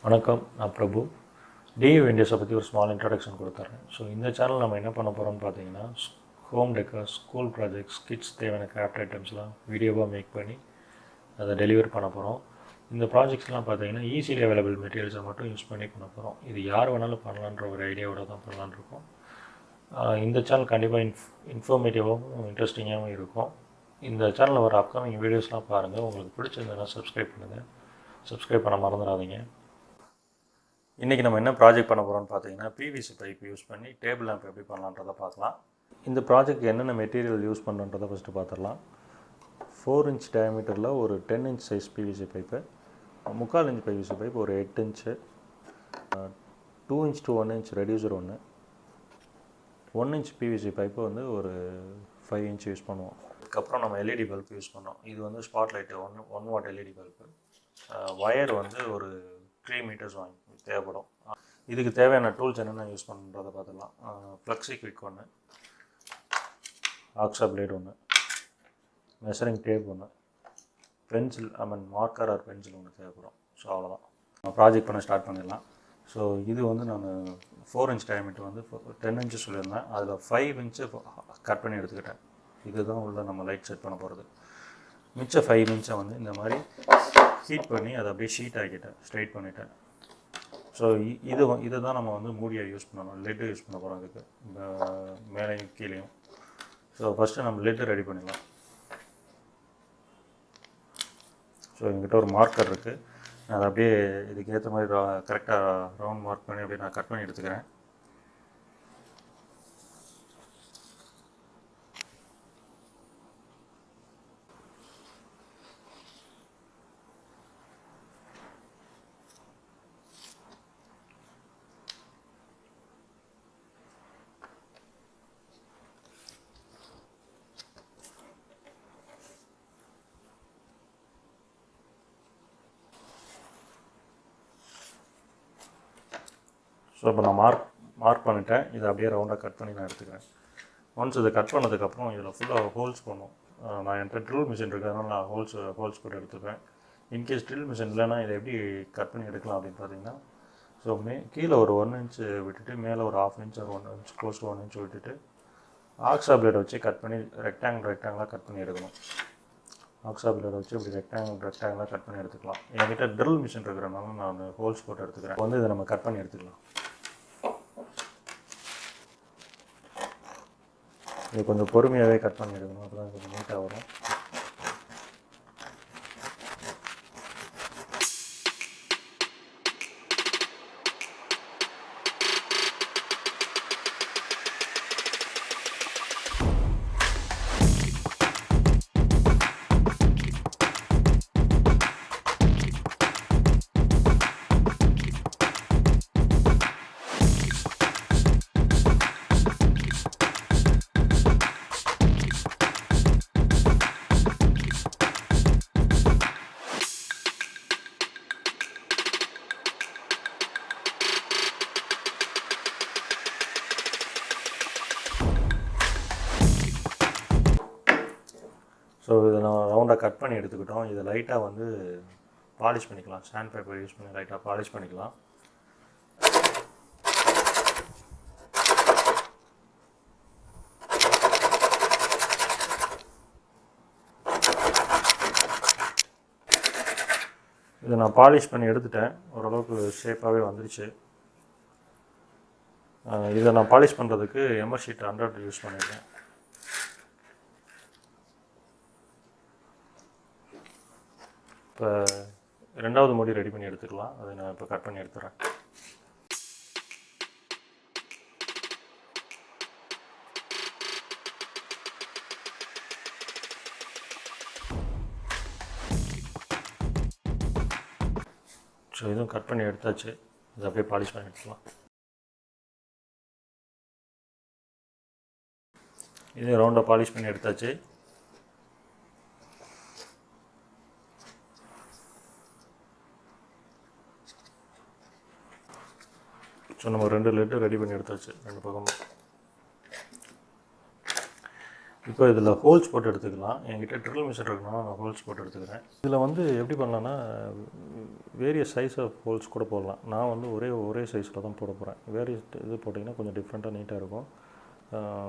வணக்கம், நான் பிரபு. டியூ இண்டியாஸை பற்றி ஒரு ஸ்மால் இன்ட்ரடக்ஷன் கொடுத்துட்றேன். ஸோ இந்த சேனல் நம்ம என்ன பண்ண போகிறோம்னு பார்த்தீங்கன்னா, home decker, school projects, kids தேவையான கிராஃப்ட் ஐட்டம்ஸ்லாம் வீடியோவாக மேக் பண்ணி அதை டெலிவர் பண்ண போகிறோம். இந்த ப்ராஜெக்ட்ஸ்லாம் பார்த்தீங்கன்னா ஈஸிலி அவைலபிள் மெட்டீரியல்ஸை மட்டும் யூஸ் பண்ணி பண்ண போகிறோம். இது யார் வேணாலும் பண்ணலான்ற ஒரு ஐடியாவோட தான் பண்ணலான்னு இருக்கோம். இந்த சேனல் கண்டிப்பாக இன்ஃபர்மேட்டிவாகவும் இன்ட்ரெஸ்டிங்காகவும் இருக்கும். இந்த சேனலில் வர அப்கமிங் வீடியோஸ்லாம் பாருங்கள். உங்களுக்கு பிடிச்சிருந்ததுன்னா சப்ஸ்கிரைப் பண்ணுங்கள். சப்ஸ்கிரைப் பண்ண மறந்துடாதீங்க. இன்றைக்கி நம்ம என்ன ப்ராஜெக்ட் பண்ண போகிறோம்னு பார்த்தீங்கன்னா, பிவிசி பைப் யூஸ் பண்ணி டேபிள் லேம்ப் எப்படி பண்ணலான்றதை பார்க்கலாம். இந்த ப்ராஜெக்ட் என்னென்ன மெட்டீரியல் யூஸ் பண்ணுறதை ஃபஸ்ட்டு பார்த்துடலாம். 4 இன்ச் டயாமீட்டரில் ஒரு 10 inch size PVC pipe, 3/4 inch PVC pipe ஒரு 8 inch, 2 inch to 1 inch reducer ஒன்று, 1 இன்ச் பிவிசி பைப்பு வந்து ஒரு 5 இன்ச் யூஸ் பண்ணுவோம். அதுக்கப்புறம் நம்ம எல்இடி பல்ப் யூஸ் பண்ணோம். இது வந்து spot light 1 what LED bulb. Wire வந்து ஒரு 3 மீட்டர்ஸ் வாங்கி தேவைப்படும். இதுக்கு தேவையான டூல்ஸ் என்னென்ன யூஸ் பண்ணுறதை பார்த்துக்கலாம். ஃப்ளெக்ஸி குவிக் ஒன்று, ஆக்ஸா பிளேட் ஒன்று, மெஷரிங் டேப் ஒன்று, பென்சில் மார்க்கர் ஆர் பென்சில் ஒன்று தேவைப்படும். ஸோ அவ்வளோதான், ப்ராஜெக்ட் பண்ண ஸ்டார்ட் பண்ணிடலாம். ஸோ இது வந்து நான் 4 இன்ச் டயாமீட்டர் வந்து 10 இன்ச்சு சொல்லியிருந்தேன். அதில் 5 இன்ச்சு கட் பண்ணி எடுத்துக்கிட்டேன். இதுதான் உள்ள நம்ம லைட் செட் பண்ண போகிறது. மிச்சம் 5 இன்ச்சை வந்து இந்த மாதிரி ஹீட் பண்ணி அதை அப்படியே ஷீட் ஆக்கிட்டேன், ஸ்ட்ரைட் பண்ணிவிட்டேன். ஸோ இதை தான் நம்ம வந்து மூடியாக யூஸ் பண்ணணும். லெட்டு யூஸ் பண்ண போகிறோம் அதுக்கு, மேலேயும் கீழேயும். ஸோ ஃபஸ்ட்டு நம்ம லெட்டு ரெடி பண்ணிடலாம். ஸோ எங்கிட்ட ஒரு மார்க்கர் இருக்குது. நான் அதை அப்படியே இதுக்கு ஏற்ற மாதிரி கரெக்டாக ரவுண்ட் மார்க் பண்ணி அப்படியே நான் கட் பண்ணி எடுத்துக்கிறேன். ஸோ இப்போ நான் மார்க் பண்ணிட்டேன். இதை அப்படியே ரவுண்டாக கட் பண்ணி நான் எடுத்துக்கிறேன். ஒன்ஸ் இதை கட் பண்ணதுக்கப்புறம் இதில் ஃபுல்லாக ஹோல்ஸ் பண்ணும். நான் என்கிட்ட ட்ரில் மிஷின் இருக்கிறதுனால நான் ஹோல்ஸ் போட்டு எடுத்துப்பேன். இன்கேஸ் ட்ரில் மிஷின் இல்லைன்னா இதை எப்படி கட் பண்ணி எடுக்கலாம் அப்படின்னு பார்த்தீங்கன்னா, ஸோ கீழே ஒரு 1 இன்ச்சு விட்டுட்டு மேலே ஒரு 1/2 இன்ச் ஒரு 1 இன்ச் க்ளோஸ் to 1 இன்ச் விட்டுட்டு ஆக்ஸா பிளேடை வச்சு கட் பண்ணி ரெக்டாங்கிளாக கட் பண்ணி எடுக்கணும். ஆக்ஸா பிளேடை வச்சு இப்படி ரெக்டாங்கிளாக கட் பண்ணி எடுத்துக்கலாம். என்கிட்ட ட்ரில் மிஷின் இருக்கிறனால நான் ஹோல்ஸ் போட்டு எடுத்துக்கிறேன். வந்து இதை நம்ம கட் பண்ணி எடுத்துக்கலாம். இது கொஞ்சம் பொறுமையாகவே கட் பண்ணி எடுக்கணும், அப்போ தான் கொஞ்சம் நீட்டாக வரும். ஸோ இதை நான் ரவுண்டாக கட் பண்ணி எடுத்துக்கிட்டோம். இதை லைட்டாக வந்து பாலிஷ் பண்ணிக்கலாம். சாண்ட் பேப்பர் யூஸ் பண்ணி லைட்டாக பாலிஷ் பண்ணிக்கலாம். இதை நான் பாலிஷ் பண்ணி எடுத்துட்டேன். ஓரளவுக்கு ஷேப்பாகவே வந்துருச்சு. இதை நான் பாலிஷ் பண்ணுறதுக்கு எம்எஸ் ஷீட் 100 யூஸ் பண்ணியிருக்கேன். இப்போ ரெண்டாவது மூடி ரெடி பண்ணி எடுத்துக்கலாம். அதை நான் இப்போ கட் பண்ணி எடுத்துகிறேன். ஸோ இதுவும் கட் பண்ணி எடுத்தாச்சு. இதை அப்படியே பாலிஷ் பண்ணி எடுத்துக்கலாம். இதே ரவுண்டாக பாலிஷ் பண்ணி எடுத்தாச்சு. ஸோ நம்ம 2 லெட்டு ரெடி பண்ணி எடுத்தாச்சு 2 பக்கமும். இப்போ இதில் ஹோல்ஸ் போட்டு எடுத்துக்கலாம். என்கிட்ட ட்ரில் மிஷின் இருக்குனால நான் ஹோல்ஸ் போட்டு எடுத்துக்கிறேன். இதில் வந்து எப்படி பண்ணலான்னா வேரியஸ் சைஸ் ஆஃப் ஹோல்ஸ் கூட போடலாம். நான் வந்து ஒரே சைஸில் தான் போட போகிறேன். வேரியஸ் இது போட்டிங்கன்னா கொஞ்சம் டிஃப்ரெண்ட்டாக நீட்டாக இருக்கும்.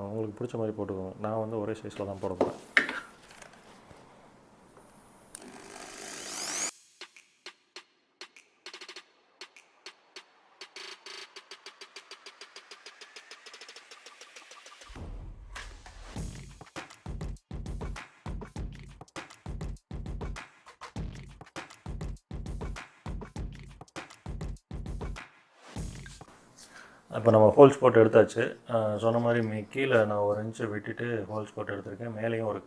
உங்களுக்கு பிடிச்ச மாதிரி போட்டுக்கோங்க. நான் வந்து ஒரே சைஸில் தான் போட போகிறேன். இப்போ நம்ம ஹோல்ஸ் போட்டு எடுத்தாச்சு. சொன்ன மாதிரி கீழே நான் 1 இன்ச்சு விட்டுட்டு ஹோல்ஸ் போட்டு எடுத்திருக்கேன். மேலேயும் ஒரு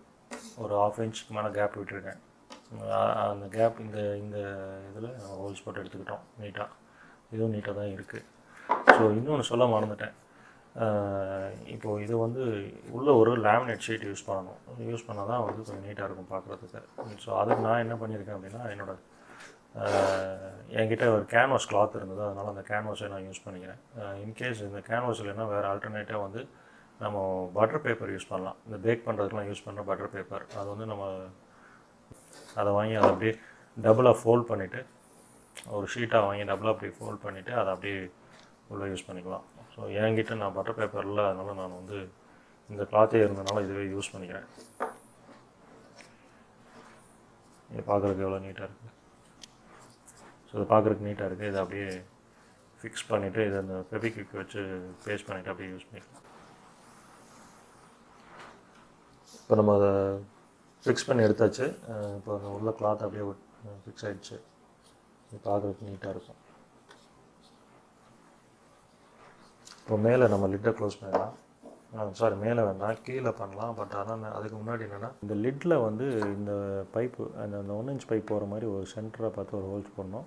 1/2 இன்ச்சுக்கு மேலே கேப் விட்டுருக்கேன். அந்த கேப் இந்த இதில் நம்ம ஹோல்ஸ் போட்டு எடுத்துக்கிட்டோம் நீட்டாக. இதுவும் நீட்டாக தான் இருக்குது. ஸோ இன்னொன்று சொல்ல மறந்துட்டேன். இப்போது இது வந்து உள்ளே ஒரு லேமினேட் ஷீட் யூஸ் பண்ணணும். யூஸ் பண்ணால் தான் வந்து கொஞ்சம் நீட்டாக இருக்கும் பார்க்குறதுக்கு. ஸோ அதுக்கு நான் என்ன பண்ணியிருக்கேன் அப்படின்னா, என்கிட்ட ஒரு கேன்வாஸ் கிளாத் இருந்தது. அதனால் அந்த கேன்வாஸை நான் யூஸ் பண்ணிக்கிறேன். இன்கேஸ் இந்த கேன்வாஸ் இல்லைன்னா வேறு ஆல்டர்னேட்டாக வந்து நம்ம பட்டர் பேப்பர் யூஸ் பண்ணலாம். இந்த பேக் பண்ணுறதுக்குலாம் யூஸ் பண்ணுற பட்டர் பேப்பர், அது வந்து நம்ம அதை வாங்கி அதை அப்படியே டபுளாக ஃபோல்ட் பண்ணிவிட்டு, ஒரு ஷீட்டாக வாங்கி டபுளாக அப்படியே ஃபோல்ட் பண்ணிவிட்டு அதை அப்படியே உள்ளே யூஸ் பண்ணிக்கலாம். ஸோ என்கிட்ட நான் பட்டர் பேப்பர் இல்லை, அதனால் நான் வந்து இந்த கிளாத்தே இருந்ததுனால இதுவே யூஸ் பண்ணிக்கிறேன். இது பார்க்குறதுக்கு எவ்வளோ நீட்டாக இருக்குது. ஸோ இது பார்க்குறதுக்கு நீட்டாக இருக்குது. இதை அப்படியே ஃபிக்ஸ் பண்ணிவிட்டு இதை அந்த ஃபெவிக்விக் வச்சு பேஸ்ட் பண்ணிவிட்டு அப்படியே யூஸ் பண்ணிக்கலாம். இப்போ நம்ம அதை ஃபிக்ஸ் பண்ணி எடுத்தாச்சு. இப்போ அந்த உள்ள கிளாத் அப்படியே ஃபிக்ஸ் ஆகிடுச்சு. இது பார்க்குறதுக்கு நீட்டாக இருக்கும். இப்போ மேலே நம்ம லிட்டை க்ளோஸ் பண்ணிடலாம். மேலே வேண்டாம், கீழே பண்ணலாம். பட் ஆனால் அதுக்கு முன்னாடி என்னென்னா, இந்த லிட்டில் வந்து இந்த பைப்பு அந்த 1 இன்ச் பைப் போகிற மாதிரி ஒரு சென்டராக பார்த்து ஒரு ஹோல்ஸ் போடணும்.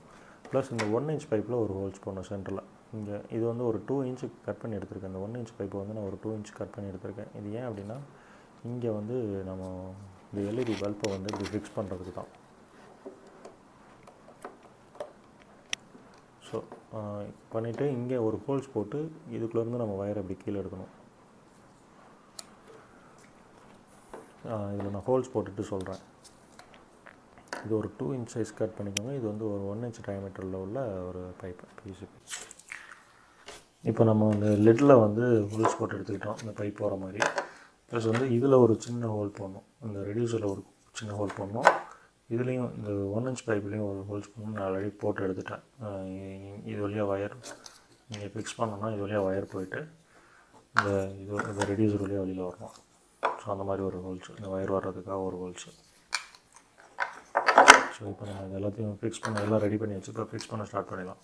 ப்ளஸ் இந்த 1 இன்ச் பைப்பில் ஒரு ஹோல்ஸ் போடணும் சென்டரில். இங்கே இது வந்து ஒரு 2 இன்ச்சு கட் பண்ணி எடுத்திருக்கேன். இந்த 1 இன்ச் பைப்பை வந்து நான் ஒரு 2 இன்ச் கட் பண்ணி எடுத்திருக்கேன். இது ஏன் அப்படின்னா, இங்கே வந்து நம்ம இந்த எல்இடி பல்பை வந்து இப்படி ஃபிக்ஸ் பண்ணுறதுக்கு தான். ஸோ பண்ணிவிட்டு இங்கே ஒரு ஹோல்ஸ் போட்டு இதுக்குள்ளேருந்து நம்ம வயரை அப்படி கீழே எடுக்கணும். இதில் நான் ஹோல்ஸ் போட்டுட்டு சொல்கிறேன். இது ஒரு 2 இன்ச் சைஸ் கட் பண்ணிக்கோங்க. இது வந்து ஒரு 1 இன்ச் டயமீட்டரில் உள்ள ஒரு பைப்பு, பிவிசி பைப். இப்போ நம்ம அந்த லிட்டில் வந்து ஹோல்ஸ் போட்டு எடுத்துக்கிட்டோம், இந்த பைப் போகிற மாதிரி. ப்ளஸ் வந்து இதில் ஒரு சின்ன ஹோல் போடணும். இந்த ரெடியூசரில் ஒரு சின்ன ஹோல் போடணும். இதுலேயும் இந்த 1 இன்ச் பைப்லேயும் ஒரு ஹோல்ஸ் பண்ணணும். நான் ஆல்ரெடி போட்டு எடுத்துட்டேன். இது வழியாக வயர் நீங்கள் ஃபிக்ஸ் பண்ணோன்னா இது வழியாக வயர் போயிட்டு இந்த ரெடியூசர் வழியாக வெளியில் வரணும். ஸோ அந்த மாதிரி ஒரு ஹோல்ஸ், இந்த வயர் வர்றதுக்காக ஒரு ஹோல்ஸு. ஸோ இப்போ நம்ம இது எல்லாத்தையும் ஃபிக்ஸ் பண்ண எல்லாம் ரெடி பண்ணி வச்சு இப்போ ஃபிக்ஸ் பண்ண ஸ்டார்ட் பண்ணிடலாம்.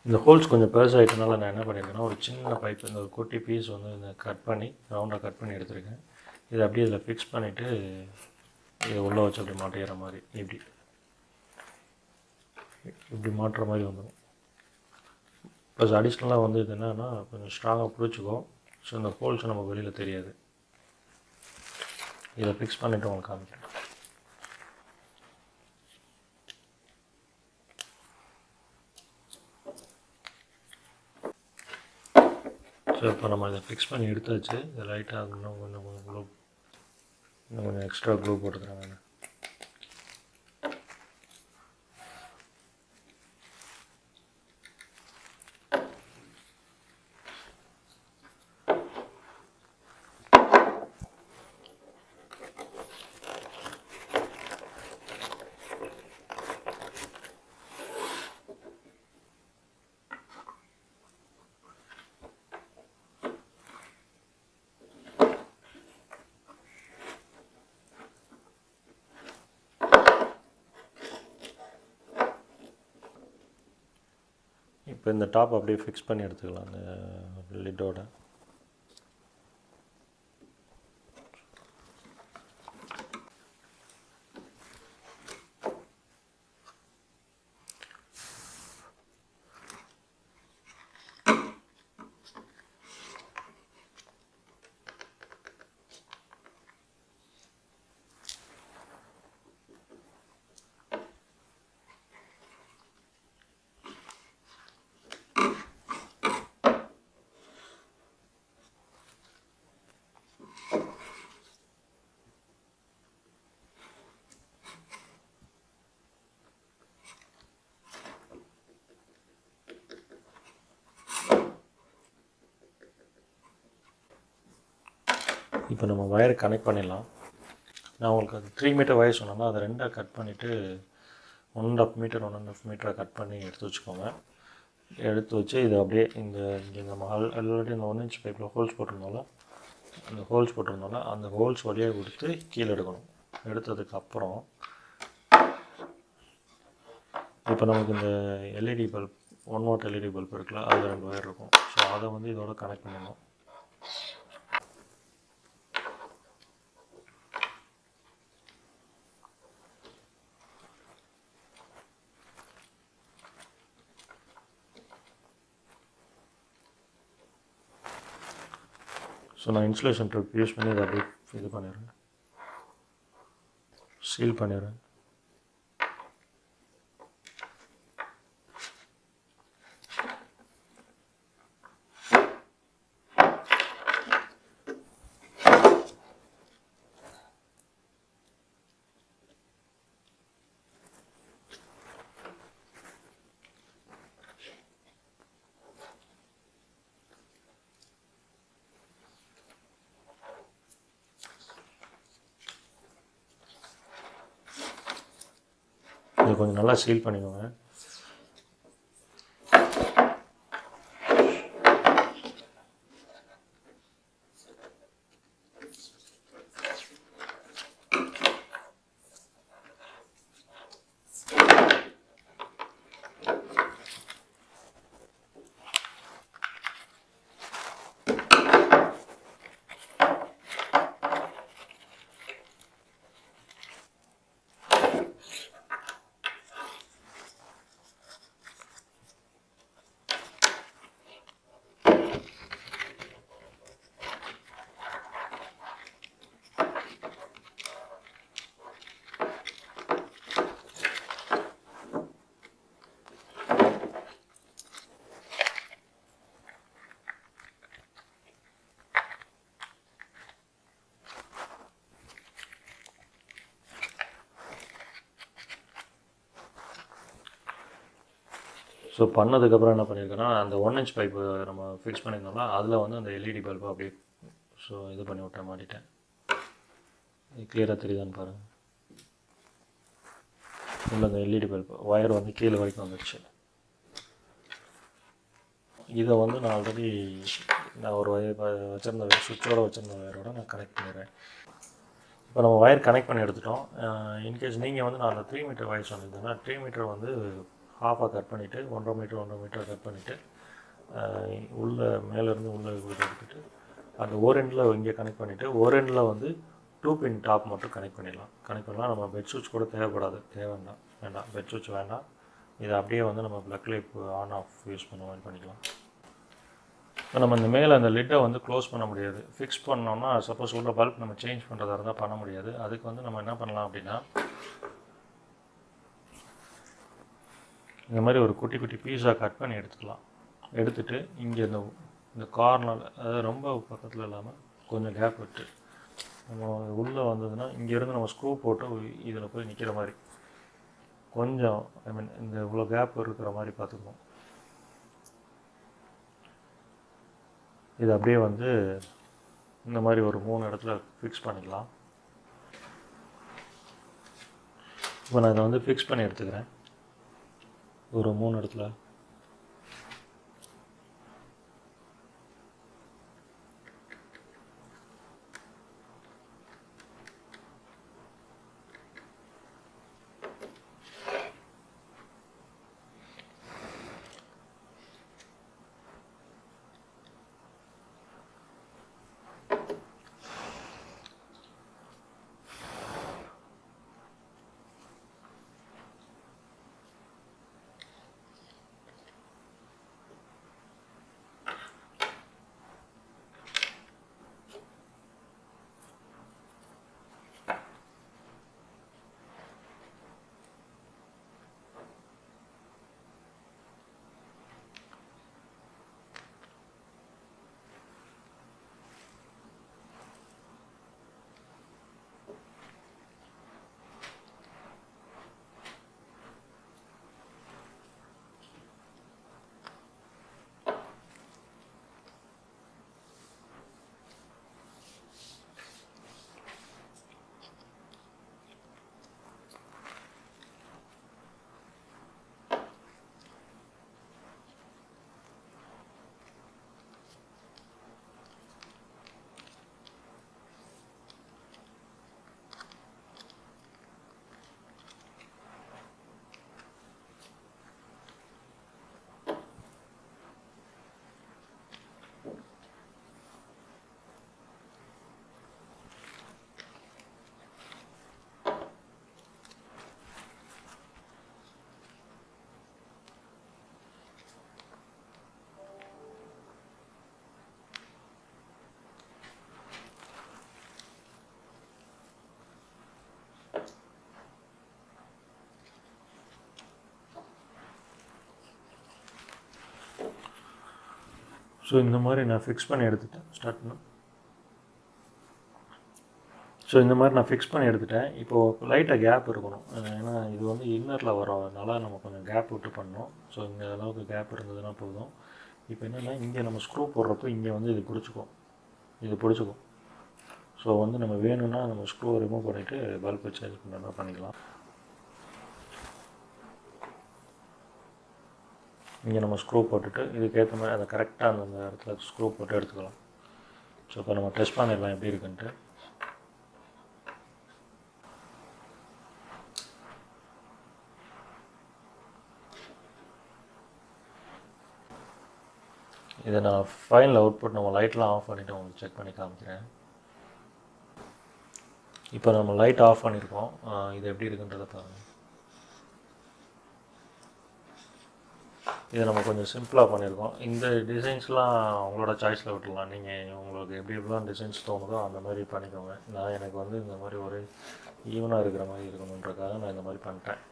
இந்த ஹோல்ஸ் கொஞ்சம் பெருசாகிட்டனால நான் என்ன பண்ணியிருக்கேன்னா, ஒரு சின்ன பைப், இந்த ஒரு குட்டி பீஸ் வந்து இந்த கட் பண்ணி ரவுண்டாக கட் பண்ணி எடுத்துருக்கேன். இதை அப்படியே இதில் ஃபிக்ஸ் பண்ணிவிட்டு இதை உள்ளே வச்சு அப்படி மாட்டிக்கிற மாதிரி இப்படி மாட்டுற மாதிரி வந்துடும். ப்ளஸ் அடிஷ்னலாக வந்து இது என்னென்னா, கொஞ்சம் ஸ்ட்ராங்காக பிடிச்சிக்கும். ஸோ இந்த ஹோல்ஸ் நமக்கு வெளியில் தெரியாது. இதை ஃபிக்ஸ் பண்ணிவிட்டு உங்களுக்கு காமிக்கிறேன். ஸோ இப்போ நம்ம இதை ஃபிக்ஸ் பண்ணி எடுத்தாச்சு. இதை லைட்டாக இன்னும் கொஞ்சம் எக்ஸ்ட்ரா க்ளூ போட்டுக்கிறேன் நான். இப்போ இந்த டாப் அப்படியே ஃபிக்ஸ் பண்ணி எடுத்துக்கலாம் அந்த லிட்டோட. இப்போ நம்ம வயரை கனெக்ட் பண்ணிடலாம். நான் உங்களுக்கு அது 3 மீட்டர் வயர் சொன்னேன்னா அதை 2ஆக கட் பண்ணிவிட்டு 1.5 மீட்டர் 1.5 மீட்டரை கட் பண்ணி எடுத்து வச்சுக்கோங்க. எடுத்து வச்சு இதை அப்படியே இங்கே நம்ம ஆல்ரெடி இந்த 1 இன்ச் பைப்பில் ஹோல்ஸ் போட்டிருந்தோம்ல, அந்த ஹோல்ஸ் வழியாக கொடுத்து கீழே எடுக்கணும். எடுத்ததுக்கப்புறம் இப்போ நமக்கு இந்த LED bulb 1 what LED bulb இருக்குல்ல, அதில் 2 வயர் இருக்கும். ஸோ அதை வந்து இதோட கனெக்ட் பண்ணிடணும். ஸோ நான் இன்சுலேஷன் ட்ரிப் யூஸ் பண்ணி இதை அப்படியே இது பண்ணிடுறேன், சீல் பண்ணிடுறேன். இதை கொஞ்சம் நல்லா சீல் பண்ணிக்கோங்க. ஸோ பண்ணதுக்கப்புறம் என்ன பண்ணியிருக்கேன்னா, அந்த 1 இன்ச் பைப்பு நம்ம ஃபிக்ஸ் பண்ணியிருந்தோம்னா அதில் வந்து அந்த எல்இடி பல்பை அப்படியே இது பண்ணி விட்டேன், மாட்டிட்டேன். இது கிளியராக தெரியுதான்னு பாருங்கள். உள்ள அந்த எல்இடி பல்ப் ஒயர் வந்து கீழே வரைக்கும் வந்துடுச்சு. இதை வந்து நான் ஆல்ரெடி ஒரு ஒயர் வச்சுருந்த சுவிட்சோடு வச்சுருந்த ஒயரோட நான் கனெக்ட் பண்ணிடுறேன். இப்போ நம்ம ஒயர் கனெக்ட் பண்ணி எடுத்துட்டோம். இன்கேஸ் நீங்கள் வந்து நான் அந்த 3 மீட்டர் ஒயர் சொன்னிருந்தேன்னா 3 மீட்டர் வந்து ஹாஃபாக கட் பண்ணிவிட்டு 1.5 மீட்டர் கட் பண்ணிவிட்டு மேலேருந்து உள்ளே எடுத்துகிட்டு அந்த ஒரு எண்டில் இங்கே கனெக்ட் பண்ணிவிட்டு ஒரு எண்டில் வந்து 2 பின் டாப் மட்டும் கனெக்ட் பண்ணலாம். நம்ம பெட் சுவிட்ச் கூட வேண்டாம் பெட் சுவிட்ச் வேண்டாம். இதை அப்படியே வந்து நம்ம plug light on off use பண்ணிக்கலாம். இப்போ நம்ம இந்த மேலே அந்த லிட்டை வந்து க்ளோஸ் பண்ண முடியாது. ஃபிக்ஸ் பண்ணோம்னா சப்போஸ் உள்ள பல்ப் நம்ம சேஞ்ச் பண்ணுறதா இருந்தால் பண்ண முடியாது. அதுக்கு வந்து நம்ம என்ன பண்ணலாம் அப்படின்னா, இந்த மாதிரி ஒரு குட்டி குட்டி பீஸாக கட் பண்ணி எடுத்துகிட்டு இங்கே இந்த கார்னரில், அதாவது ரொம்ப பக்கத்தில் இல்லாமல் கொஞ்சம் கேப் விட்டு நம்ம உள்ளே வந்ததுன்னா இங்கேருந்து நம்ம ஸ்க்ரூ போட்டு இதில் போய் நிற்கிற மாதிரி கொஞ்சம் இந்த இவ்வளோ கேப் இருக்கிற மாதிரி பார்த்துக்கணும். இது அப்படியே வந்து இந்த மாதிரி ஒரு 3 இடத்துல ஃபிக்ஸ் பண்ணிக்கலாம். இப்போ நான் இதை வந்து ஃபிக்ஸ் பண்ணி எடுத்துக்கிறேன் ஒரு 3 இடத்துல. ஸோ இந்த மாதிரி நான் ஃபிக்ஸ் பண்ணி எடுத்துட்டேன் ஸோ இந்த மாதிரி நான் ஃபிக்ஸ் பண்ணி எடுத்துட்டேன். இப்போது லைட்டாக கேப் இருக்கணும், ஏன்னா இது வந்து இன்னரில் வரதுனால நம்ம கொஞ்சம் கேப் விட்டு பண்ணோம். ஸோ இந்த அளவுக்கு கேப் இருந்ததுன்னா போதும். இப்போ என்னென்னா இங்கே நம்ம ஸ்க்ரூ போடுறப்போ இங்கே வந்து இது பிடிச்சிக்கும். ஸோ வந்து நம்ம வேணும்னா நம்ம ஸ்க்ரூவை ரிமூவ் பண்ணிவிட்டு பல்பை சேஞ்ச் பண்ணுறதா பண்ணிக்கலாம். இங்கே நம்ம ஸ்க்ரூ போட்டுட்டு இதுக்கேற்ற மாதிரி அதை கரெக்டாக அந்த இடத்துல ஸ்க்ரூ போட்டு எடுத்துக்கலாம். ஸோ இப்போ நம்ம டெஸ்ட் பண்ணிடலாம் எப்படி இருக்குன்ட்டு. இதை நான் ஃபைனல் அவுட்புட் நம்ம லைட்லாம் ஆஃப் பண்ணிவிட்டு உங்களுக்கு செக் பண்ணி காமிக்கிறேன். இப்போ நம்ம லைட் ஆஃப் பண்ணியிருக்கோம். இது எப்படி இருக்குன்றதை பாருங்கள். இதை நம்ம கொஞ்சம் சிம்பிளாக பண்ணியிருக்கோம். இந்த டிசைன்ஸ்லாம் உங்களோட சாய்ஸில் விட்டுடலாம். நீங்கள் உங்களுக்கு எப்படி எப்படிலாம் டிசைன்ஸ் தோணுதோ அந்த மாதிரி பண்ணிக்கோங்க. எனக்கு வந்து இந்த மாதிரி ஒரு ஈவனாக இருக்கிற மாதிரி இருக்கணுன்றக்காக நான் இந்த மாதிரி பண்ணிட்டேன்.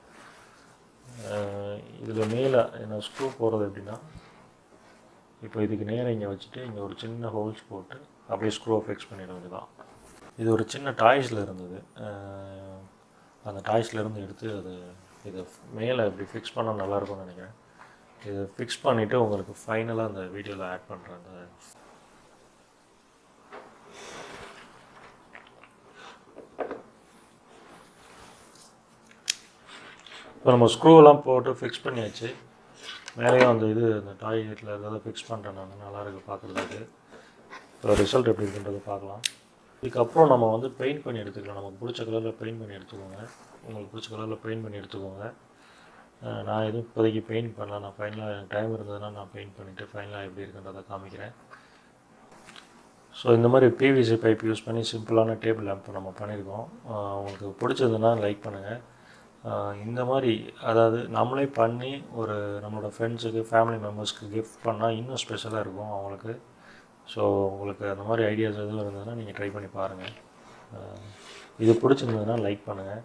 இதில் மேலே என்ன ஸ்க்ரூ போடுறது எப்படின்னா, இப்போ இதுக்கு நேரம் இங்கே வச்சுட்டு இங்கே ஒரு சின்ன ஹோல்ஸ் போட்டு அப்படியே ஸ்க்ரூவை ஃபிக்ஸ் பண்ணிட வேண்டியதான். இது ஒரு சின்ன டாய்ஸில் இருந்தது, அந்த டாய்ஸ்லேருந்து எடுத்து இதை மேலே இப்படி ஃபிக்ஸ் பண்ணால் நல்லாயிருக்கும்னு நினைக்கிறேன். இதை ஃபிக்ஸ் பண்ணிவிட்டு உங்களுக்கு ஃபைனலாக அந்த வீடியோவில் ஆட் பண்ணுறேன். இப்போ நம்ம ஸ்க்ரூவெல்லாம் போட்டு ஃபிக்ஸ் பண்ணியாச்சு. மேலேயும் அந்த டாய்லெட்டில் ஏதாவது ஃபிக்ஸ் பண்ணுறேன் நான், நல்லாயிருக்கு பார்க்குறதுக்கு. இப்போ ரிசல்ட் எப்படி இருக்குன்றதை பார்க்கலாம். இதுக்கப்புறம் நம்ம வந்து பெயிண்ட் பண்ணி எடுத்துக்கலாம். நமக்கு பிடிச்ச கலரில் பெயிண்ட் பண்ணி எடுத்துக்கோங்க. உங்களுக்கு பிடிச்ச கலரில் பெயிண்ட் பண்ணி எடுத்துக்கோங்க. நான் எதுவும் இப்போதைக்கு பெயிண்ட் பண்ணல. நான் ஃபைனலாக எனக்கு டைம் இருந்ததுன்னா நான் பெயிண்ட் பண்ணிவிட்டு ஃபைனலாக எப்படி இருக்குன்றதை காமிக்கிறேன். ஸோ இந்த மாதிரி பிவிசி பைப் யூஸ் பண்ணி சிம்பிளான டேபிள் லேம்ப் நம்ம பண்ணியிருக்கோம். உங்களுக்கு பிடிச்சதுன்னா லைக் பண்ணுங்கள். இந்த மாதிரி அதாவது நம்மளே பண்ணி ஒரு நம்மளோட ஃப்ரெண்ட்ஸுக்கு ஃபேமிலி மெம்பர்ஸ்க்கு கிஃப்ட் பண்ணால் இன்னும் ஸ்பெஷலாக இருக்கும் அவங்களுக்கு. ஸோ உங்களுக்கு அந்த மாதிரி ஐடியாஸ் எதுவும் இருந்ததுன்னா நீங்கள் ட்ரை பண்ணி பாருங்கள். இது பிடிச்சிருந்ததுன்னா லைக் பண்ணுங்கள்.